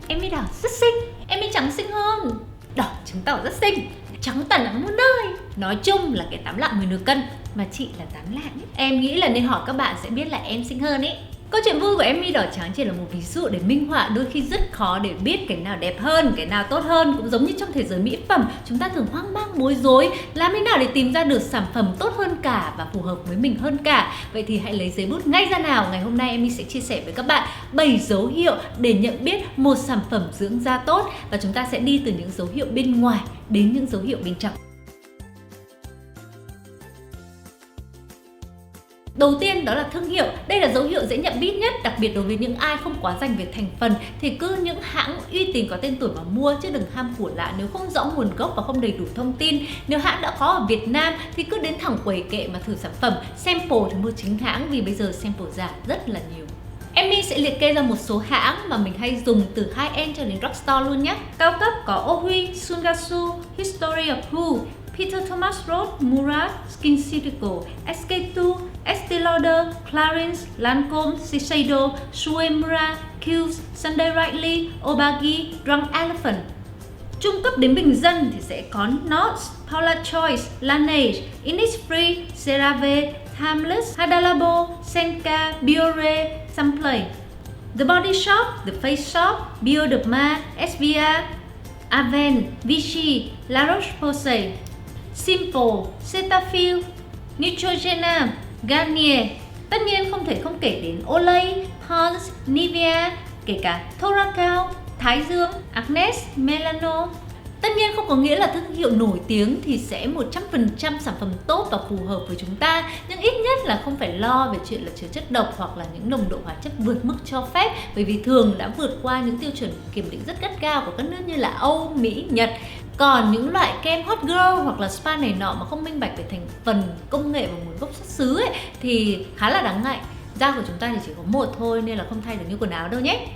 Em My đỏ rất xinh, em My trắng xinh hơn. Đỏ chứng tỏ rất xinh, trắng tẩn lắm muôn nơi. Nói chung là cái 8 lạng 10 nửa cân, mà chị là 8 lạng ấy. Em nghĩ là nên hỏi các bạn sẽ biết là em xinh hơn ấy. Câu chuyện vui của em My đỏ trắng chỉ là một ví dụ để minh họa đôi khi rất khó để biết cái nào đẹp hơn, cái nào tốt hơn. Cũng giống như trong thế giới mỹ phẩm, chúng ta thường hoang mang bối rối, làm thế nào để tìm ra được sản phẩm tốt hơn cả và phù hợp với mình hơn cả. Vậy thì hãy lấy giấy bút ngay ra nào. Ngày hôm nay em My sẽ chia sẻ với các bạn 7 dấu hiệu để nhận biết một sản phẩm dưỡng da tốt, và chúng ta sẽ đi từ những dấu hiệu bên ngoài đến những dấu hiệu bên trong. Đầu tiên đó là thương hiệu. Đây là dấu hiệu dễ nhận biết nhất, đặc biệt đối với những ai không quá rành về thành phần thì cứ những hãng uy tín có tên tuổi mà mua, chứ đừng ham của lạ nếu không rõ nguồn gốc và không đầy đủ thông tin. Nếu hãng đã có ở Việt Nam thì cứ đến thẳng quầy kệ mà thử sản phẩm, sample thì mua chính hãng, vì bây giờ sample giả rất là nhiều. Em My sẽ liệt kê ra một số hãng mà mình hay dùng từ high-end cho đến drugstore luôn nhé. Cao cấp có Ohui, Sungasu, History of Who, Peter Thomas Roth, Murad, SkinCeutical, SK2, Estée Lauder, Clarins, Lancome, Shiseido, Shueimura, Kiehl's, Sunday Riley, Obagi, Drunk Elephant. Trung cấp đến bình dân thì sẽ có Notch, Paula Choice, Laneige, Innisfree, CeraVe, Timeless, Hada Labo, Senka, Biore, Sunplay. The Body Shop, The Face Shop, Bioderma, SVA, Aven, Vichy, La Roche-Posay. Simple, Cetaphil, Neutrogena, Garnier. Tất nhiên không thể không kể đến Olay, Pond's, Nivea, kể cả Thoracal, Thái Dương, Agnes, Melano. Tất nhiên không có nghĩa là thương hiệu nổi tiếng thì sẽ 100% sản phẩm tốt và phù hợp với chúng ta, nhưng ít nhất là không phải lo về chuyện là chứa chất độc hoặc là những nồng độ hóa chất vượt mức cho phép, bởi vì thường đã vượt qua những tiêu chuẩn kiểm định rất gắt gao của các nước như là Âu, Mỹ, Nhật. Còn những loại kem hot girl hoặc là spa này nọ mà không minh bạch về thành phần, công nghệ và nguồn gốc xuất xứ ấy, thì khá là đáng ngại. Da của chúng ta thì chỉ có một thôi nên là không thay được như quần áo đâu nhé.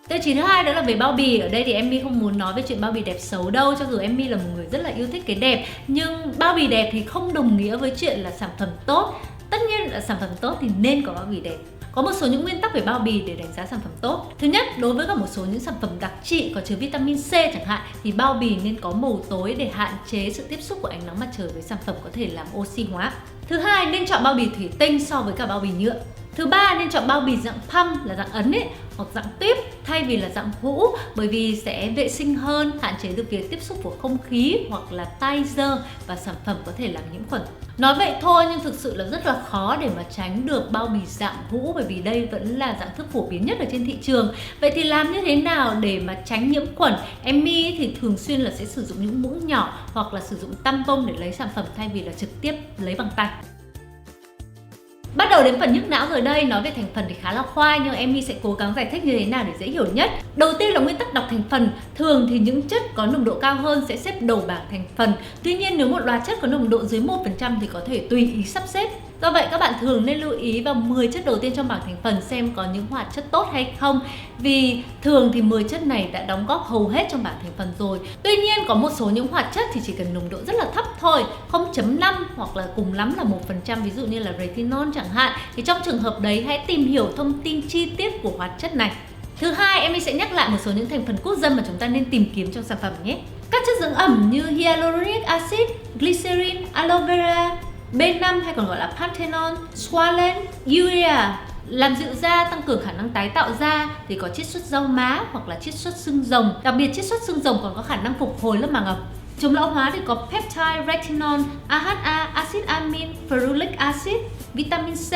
Tiêu chí thứ hai đó là về bao bì. Ở đây thì em My không muốn nói về chuyện bao bì đẹp xấu đâu, cho dù em My là một người rất là yêu thích cái đẹp, nhưng bao bì đẹp thì không đồng nghĩa với chuyện là sản phẩm tốt. Tất nhiên là sản phẩm tốt thì nên có bao bì đẹp. Có một số những nguyên tắc về bao bì để đánh giá sản phẩm tốt. Thứ nhất, đối với cả một số những sản phẩm đặc trị có chứa vitamin C chẳng hạn thì bao bì nên có màu tối để hạn chế sự tiếp xúc của ánh nắng mặt trời với sản phẩm có thể làm oxy hóa. Thứ hai, nên chọn bao bì thủy tinh so với cả bao bì nhựa. Thứ ba, nên chọn bao bì dạng pump là dạng ấn ấy, hoặc dạng tuyếp thay vì là dạng hũ, bởi vì sẽ vệ sinh hơn, hạn chế được việc tiếp xúc của không khí hoặc là tay dơ và sản phẩm có thể làm nhiễm khuẩn. Nói vậy thôi nhưng thực sự là rất là khó để mà tránh được bao bì dạng hũ, bởi vì đây vẫn là dạng thức phổ biến nhất ở trên thị trường. Vậy thì làm như thế nào để mà tránh nhiễm khuẩn? Em My thì thường xuyên là sẽ sử dụng những muỗng nhỏ hoặc là sử dụng tampon để lấy sản phẩm thay vì là trực tiếp lấy bằng tay. Bắt đầu đến phần nhức não rồi đây. Nói về thành phần thì khá là khoai, nhưng em My sẽ cố gắng giải thích như thế nào để dễ hiểu nhất. Đầu tiên là nguyên tắc đọc thành phần. Thường thì những chất có nồng độ cao hơn sẽ xếp đầu bảng thành phần. Tuy nhiên nếu một loạt chất có nồng độ dưới 1% thì có thể tùy ý sắp xếp. Do vậy các bạn thường nên lưu ý vào 10 chất đầu tiên trong bảng thành phần xem có những hoạt chất tốt hay không, vì thường thì 10 chất này đã đóng góp hầu hết trong bảng thành phần rồi. Tuy nhiên có một số những hoạt chất thì chỉ cần nồng độ rất là thấp thôi, 0.5 hoặc là cùng lắm là 1%, ví dụ như là retinol chẳng hạn, thì trong trường hợp đấy hãy tìm hiểu thông tin chi tiết của hoạt chất này. Thứ hai, em sẽ nhắc lại một số những thành phần quốc dân mà chúng ta nên tìm kiếm trong sản phẩm nhé. Các chất dưỡng ẩm như hyaluronic acid, glycerin, aloe vera, B5 hay còn gọi là panthenol, squalene, urea. Làm dịu da, tăng cường khả năng tái tạo da thì có chiết xuất rau má hoặc là chiết xuất xương rồng. Đặc biệt chiết xuất xương rồng còn có khả năng phục hồi lớp màng ẩm. Chống lão hóa thì có peptide, retinol, AHA, acid amin, ferulic acid, vitamin C.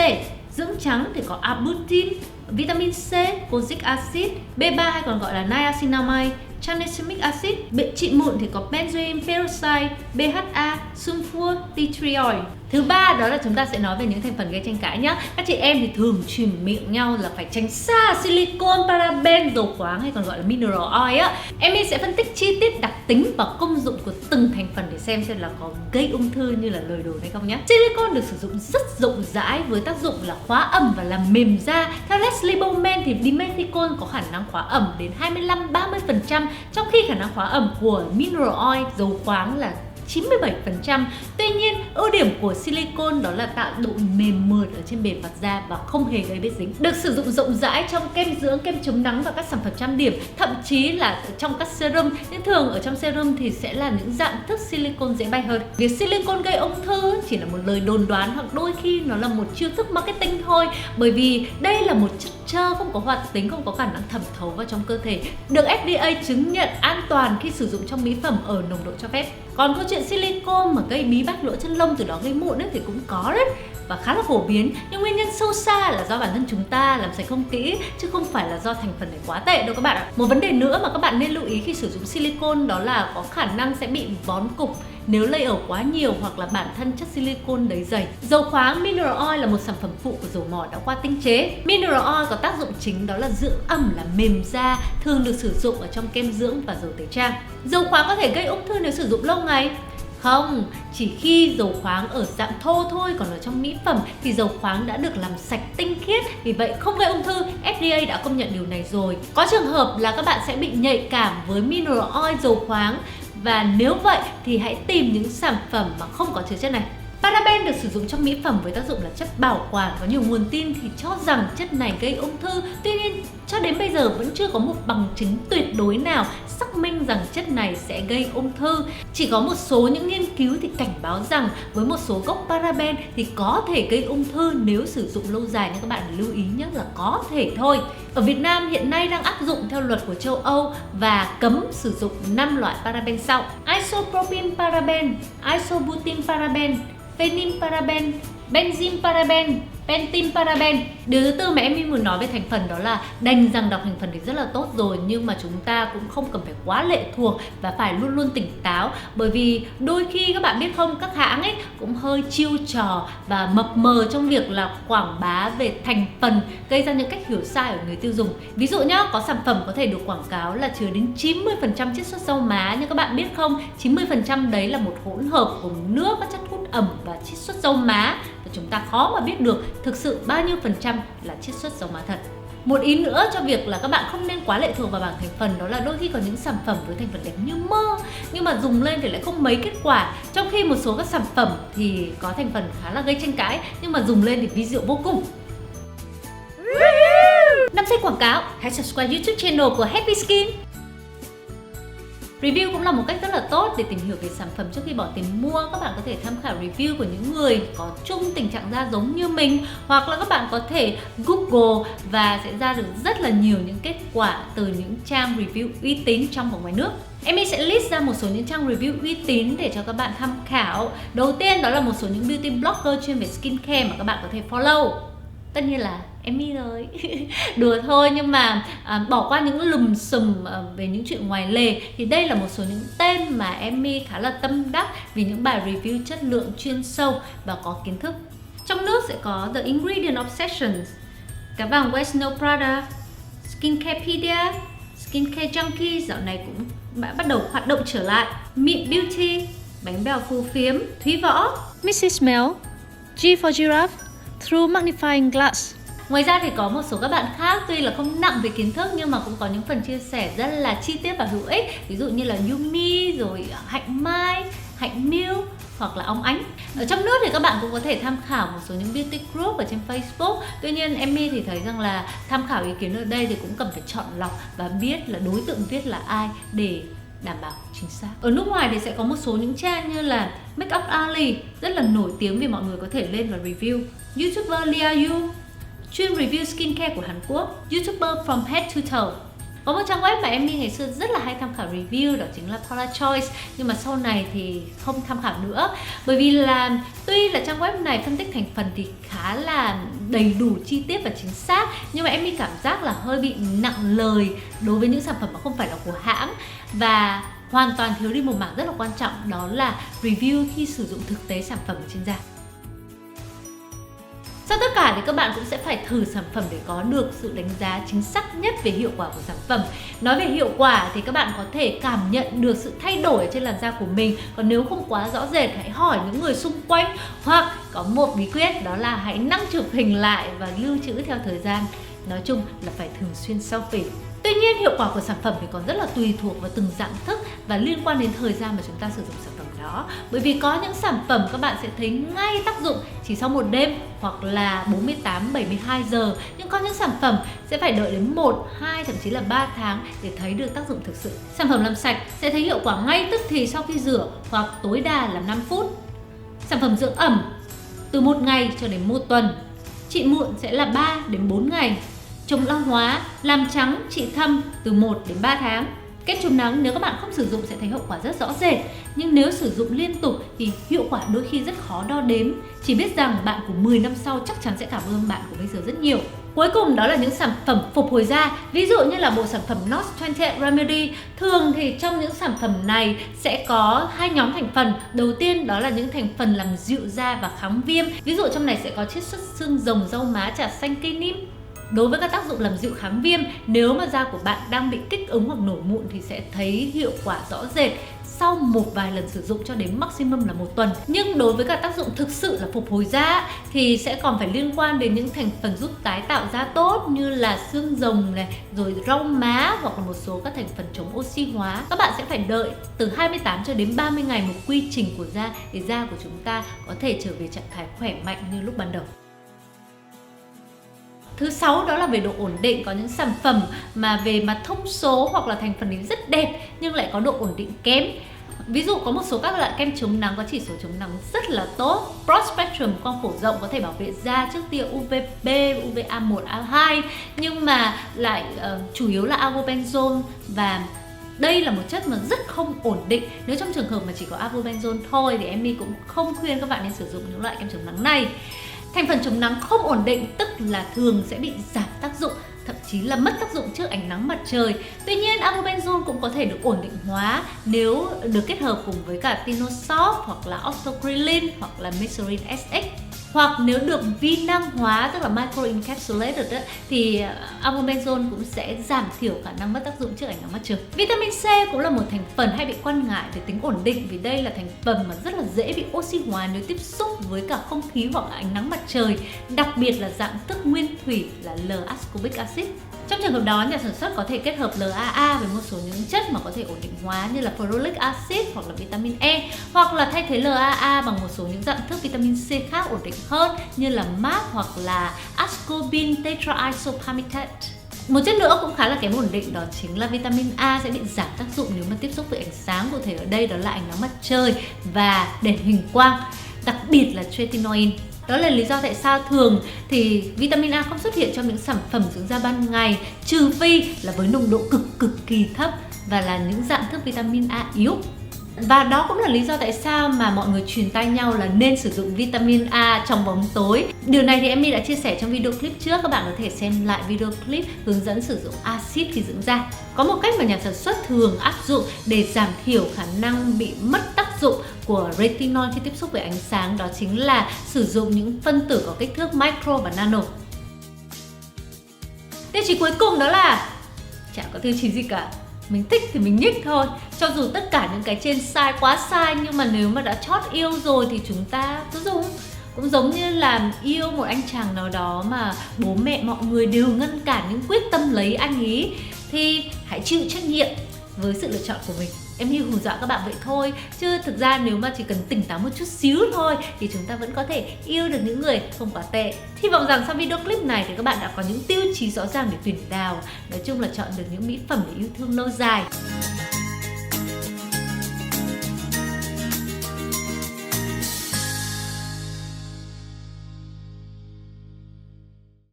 Dưỡng trắng thì có arbutin, vitamin C, kojic acid, B3 hay còn gọi là niacinamide, tranexamic acid. Bệnh trị mụn thì có benzoyl peroxide, BHA, sulfur, tea tree oil. Thứ ba đó là chúng ta sẽ nói về những thành phần gây tranh cãi nhé. Các chị em thì thường truyền miệng nhau là phải tránh xa silicon, paraben, dầu khoáng hay còn gọi là mineral oil á. Em sẽ phân tích chi tiết đặc tính và công dụng của từng thành phần để xem là có gây ung thư như là lời đồn hay không nhé. Silicon được sử dụng rất rộng rãi với tác dụng là khóa ẩm và làm mềm da. Theo Leslie Bowman thì dimethicone có khả năng khóa ẩm đến 25-30%, trong khi khả năng khóa ẩm của mineral oil, dầu khoáng là 97%. Tuy nhiên, ưu điểm của silicone đó là tạo độ mềm mượt ở trên bề mặt da và không hề gây bết dính. Được sử dụng rộng rãi trong kem dưỡng, kem chống nắng và các sản phẩm trang điểm, thậm chí là trong các serum. Nhưng thường ở trong serum thì sẽ là những dạng thức silicone dễ bay hơn. Việc silicone gây ung thư chỉ là một lời đồn đoán hoặc đôi khi nó là một chiêu thức marketing thôi, bởi vì đây là một chất xơ không có hoạt tính, không có khả năng thẩm thấu vào trong cơ thể, được FDA chứng nhận an toàn khi sử dụng trong mỹ phẩm ở nồng độ cho phép. Còn câu chuyện silicone mà gây bí bách lỗ chân lông từ đó gây mụn ấy thì cũng có đấy và khá là phổ biến, nhưng nguyên nhân sâu xa là do bản thân chúng ta làm sạch không kỹ chứ không phải là do thành phần này quá tệ đâu các bạn ạ. Một vấn đề nữa mà các bạn nên lưu ý khi sử dụng silicone đó là có khả năng sẽ bị vón cục nếu layer quá nhiều hoặc là bản thân chất silicone đấy dày. Dầu khoáng mineral oil là một sản phẩm phụ của dầu mỏ đã qua tinh chế. Mineral oil có tác dụng chính đó là dưỡng ẩm, là mềm da, thường được sử dụng ở trong kem dưỡng và dầu tẩy trang. Dầu khoáng có thể gây ung thư nếu sử dụng lâu ngày. Không, chỉ khi dầu khoáng ở dạng thô thôi, còn ở trong mỹ phẩm thì dầu khoáng đã được làm sạch tinh khiết, vì vậy không gây ung thư. FDA đã công nhận điều này rồi. Có trường hợp là các bạn sẽ bị nhạy cảm với mineral oil, dầu khoáng, và nếu vậy thì hãy tìm những sản phẩm mà không có chứa chất này. Paraben được sử dụng trong mỹ phẩm với tác dụng là chất bảo quản. Có nhiều nguồn tin thì cho rằng chất này gây ung thư. Tuy nhiên, cho đến bây giờ vẫn chưa có một bằng chứng tuyệt đối nào xác minh rằng chất này sẽ gây ung thư. Chỉ có một số những nghiên cứu thì cảnh báo rằng với một số gốc paraben thì có thể gây ung thư nếu sử dụng lâu dài, nhưng các bạn lưu ý nhé là có thể thôi. Ở Việt Nam hiện nay đang áp dụng theo luật của châu Âu và cấm sử dụng 5 loại paraben sau: isopropyl paraben, isobutyl paraben, phenyl paraben, benzene paraben, pentin paraben. Điều thứ tư mà em muốn nói về thành phần đó là đành rằng đọc thành phần thì rất là tốt rồi, nhưng mà chúng ta cũng không cần phải quá lệ thuộc và phải luôn luôn tỉnh táo, bởi vì đôi khi các bạn biết không, các hãng ấy cũng hơi chiêu trò và mập mờ trong việc là quảng bá về thành phần, gây ra những cách hiểu sai ở người tiêu dùng. Ví dụ nhá, có sản phẩm có thể được quảng cáo là chứa đến 90% chiết xuất dầu má, nhưng các bạn biết không, 90% đấy là một hỗn hợp gồm nước, các chất hút ẩm và chiết xuất dầu má, và chúng ta khó mà biết được thực sự bao nhiêu % là chiết xuất dầu má thật. Một ý nữa cho việc là các bạn không nên quá lệ thuộc vào bảng thành phần đó là đôi khi có những sản phẩm với thành phần đẹp như mơ nhưng mà dùng lên thì lại không mấy kết quả, trong khi một số các sản phẩm thì có thành phần khá là gây tranh cãi nhưng mà dùng lên thì vi diệu vô cùng. 5 giây quảng cáo, hãy subscribe YouTube channel của Happy Skin. Review cũng là một cách rất là tốt để tìm hiểu về sản phẩm trước khi bỏ tiền mua. Các bạn có thể tham khảo review của những người có chung tình trạng da giống như mình, hoặc là các bạn có thể Google và sẽ ra được rất là nhiều những kết quả từ những trang review uy tín trong và ngoài nước. Em sẽ list ra một số những trang review uy tín để cho các bạn tham khảo. Đầu tiên đó là một số những beauty blogger chuyên về skincare mà các bạn có thể follow. Tất nhiên là Emmy rồi. Đùa thôi, nhưng mà bỏ qua những lùm xùm về những chuyện ngoài lề thì đây là một số những tên mà Emmy khá là tâm đắc vì những bài review chất lượng chuyên sâu và có kiến thức. Trong nước sẽ có The Ingredient Obsessions, Cá vàng West No Prada, Skincarepedia, Skincare Junkie dạo này cũng đã bắt đầu hoạt động trở lại, Meet Beauty, Bánh bèo phù phiếm, Thúy Võ, Mrs. Mel, G for Giraffe, Through Magnifying Glass. Ngoài ra thì có một số các bạn khác tuy là không nặng về kiến thức nhưng mà cũng có những phần chia sẻ rất là chi tiết và hữu ích, ví dụ như là Yumi, rồi Hạnh Mai, Hạnh Miu hoặc là Óng Ánh. Ở trong nước thì các bạn cũng có thể tham khảo một số những beauty group ở trên Facebook. Tuy nhiên Emmy thì thấy rằng là tham khảo ý kiến ở đây thì cũng cần phải chọn lọc và biết là đối tượng viết là ai để đảm bảo chính xác. Ở nước ngoài thì sẽ có một số những trang như là Makeup Alley rất là nổi tiếng vì mọi người có thể lên và review. YouTuber Lia Yu chuyên review skincare của Hàn Quốc, YouTuber From Head to Toe. Có một trang web mà Emmy ngày xưa rất là hay tham khảo review, đó chính là Paula Choice, nhưng mà sau này thì không tham khảo nữa, bởi vì là tuy là trang web này phân tích thành phần thì khá là đầy đủ, chi tiết và chính xác, nhưng mà Emmy cảm giác là hơi bị nặng lời đối với những sản phẩm mà không phải là của hãng, và hoàn toàn thiếu đi một mảng rất là quan trọng, đó là review khi sử dụng thực tế sản phẩm ở trên da. Sau tất cả thì các bạn cũng sẽ phải thử sản phẩm để có được sự đánh giá chính xác nhất về hiệu quả của sản phẩm. Nói về hiệu quả thì các bạn có thể cảm nhận được sự thay đổi trên làn da của mình. Còn nếu không quá rõ rệt, hãy hỏi những người xung quanh. Hoặc có một bí quyết đó là hãy năng chụp hình lại và lưu trữ theo thời gian. Nói chung là phải thường xuyên selfie. Tuy nhiên hiệu quả của sản phẩm thì còn rất là tùy thuộc vào từng dạng thức và liên quan đến thời gian mà chúng ta sử dụng sản phẩm đó. đó. Bởi vì có những sản phẩm các bạn sẽ thấy ngay tác dụng chỉ sau một đêm hoặc là 48-72 giờ. Nhưng có những sản phẩm sẽ phải đợi đến 1, 2, thậm chí là 3 tháng để thấy được tác dụng thực sự. Sản phẩm làm sạch sẽ thấy hiệu quả ngay tức thì sau khi rửa hoặc tối đa là 5 phút. Sản phẩm dưỡng ẩm từ 1 ngày cho đến 1 tuần. Trị mụn sẽ là 3 đến 4 ngày. Chống lão hóa, làm trắng, trị thâm từ 1 đến 3 tháng. Kem chống nắng nếu các bạn không sử dụng sẽ thấy hậu quả rất rõ rệt. Nhưng nếu sử dụng liên tục thì hiệu quả đôi khi rất khó đo đếm. Chỉ biết rằng bạn của 10 năm sau chắc chắn sẽ cảm ơn bạn của bây giờ rất nhiều. Cuối cùng đó là những sản phẩm phục hồi da. Ví dụ như là bộ sản phẩm NOS 28 Remedy. Thường thì trong những sản phẩm này sẽ có 2 nhóm thành phần. Đầu tiên đó là những thành phần làm dịu da và kháng viêm. Ví dụ trong này sẽ có chiết xuất xương rồng, rau má, trà xanh, cây nim. Đối với các tác dụng làm dịu kháng viêm, nếu mà da của bạn đang bị kích ứng hoặc nổi mụn thì sẽ thấy hiệu quả rõ rệt sau một vài lần sử dụng cho đến maximum là 1 tuần. Nhưng đối với các tác dụng thực sự là phục hồi da thì sẽ còn phải liên quan đến những thành phần giúp tái tạo da tốt như là xương rồng này, rồi rau má hoặc là một số các thành phần chống oxy hóa. Các bạn sẽ phải đợi từ 28 cho đến 30 ngày một quy trình của da để da của chúng ta có thể trở về trạng thái khỏe mạnh như lúc ban đầu. Thứ 6 đó là về độ ổn định. Có những sản phẩm mà về mặt thông số hoặc là thành phần ấy rất đẹp nhưng lại có độ ổn định kém. Ví dụ có một số các loại kem chống nắng có chỉ số chống nắng rất là tốt. Broad spectrum quang phổ rộng có thể bảo vệ da trước tia UVB, UVA1, A2 nhưng mà lại chủ yếu là avobenzone và đây là một chất mà rất không ổn định. Nếu trong trường hợp mà chỉ có avobenzone thôi thì Emmy cũng không khuyên các bạn nên sử dụng những loại kem chống nắng này. Thành phần chống nắng không ổn định tức là thường sẽ bị giảm tác dụng, thậm chí là mất tác dụng trước ánh nắng mặt trời. Tuy nhiên, avobenzone cũng có thể được ổn định hóa nếu được kết hợp cùng với cả Tinosorb hoặc là Octocrylene hoặc là Mesarin SX. Hoặc nếu được vi năng hóa tức là microencapsulated thì avobenzone cũng sẽ giảm thiểu khả năng mất tác dụng trước ánh nắng mặt trời. Vitamin C cũng là một thành phần hay bị quan ngại về tính ổn định vì đây là thành phần mà rất là dễ bị oxy hóa nếu tiếp xúc với cả không khí hoặc ánh nắng mặt trời, đặc biệt là dạng thức nguyên thủy là L-ascorbic acid. Trong trường hợp đó, nhà sản xuất có thể kết hợp LAA với một số những chất mà có thể ổn định hóa như là ferulic acid hoặc là vitamin E, hoặc là thay thế LAA bằng một số những dạng thức vitamin C khác ổn định hơn như là MAP hoặc là ascorbin tetraisopalmitate. Một chất nữa cũng khá là kém ổn định đó chính là vitamin A sẽ bị giảm tác dụng nếu mà tiếp xúc với ánh sáng, cụ thể ở đây đó là ánh nắng mặt trời và đèn huỳnh quang, đặc biệt là tretinoin. Đó là lý do tại sao thường thì vitamin A không xuất hiện trong những sản phẩm dưỡng da ban ngày, trừ phi là với nồng độ cực kỳ thấp và là những dạng thức vitamin A yếu. Và đó cũng là lý do tại sao mà mọi người truyền tai nhau là nên sử dụng vitamin A trong bóng tối. Điều này thì Emmy đã chia sẻ trong video clip trước, các bạn có thể xem lại video clip hướng dẫn sử dụng axit khi dưỡng da. Có một cách mà nhà sản xuất thường áp dụng để giảm thiểu khả năng bị mất tác dụng của retinol khi tiếp xúc với ánh sáng, đó chính là sử dụng những phân tử có kích thước micro và nano. Tiêu chí cuối cùng đó là chả có tiêu chí gì cả. Mình thích thì mình nhích thôi. Cho dù tất cả những cái trên sai quá sai, nhưng mà nếu mà đã chót yêu rồi thì chúng ta cứ dùng. Cũng giống như là yêu một anh chàng nào đó mà bố mẹ mọi người đều ngăn cản nhưng quyết tâm lấy anh ý, thì hãy chịu trách nhiệm với sự lựa chọn của mình. Em hù dọa các bạn vậy thôi, chứ thực ra nếu mà chỉ cần tỉnh táo một chút xíu thôi thì chúng ta vẫn có thể yêu được những người không quá tệ. Hy vọng rằng sau video clip này thì các bạn đã có những tiêu chí rõ ràng để tuyển đào. Nói chung là chọn được những mỹ phẩm để yêu thương lâu dài.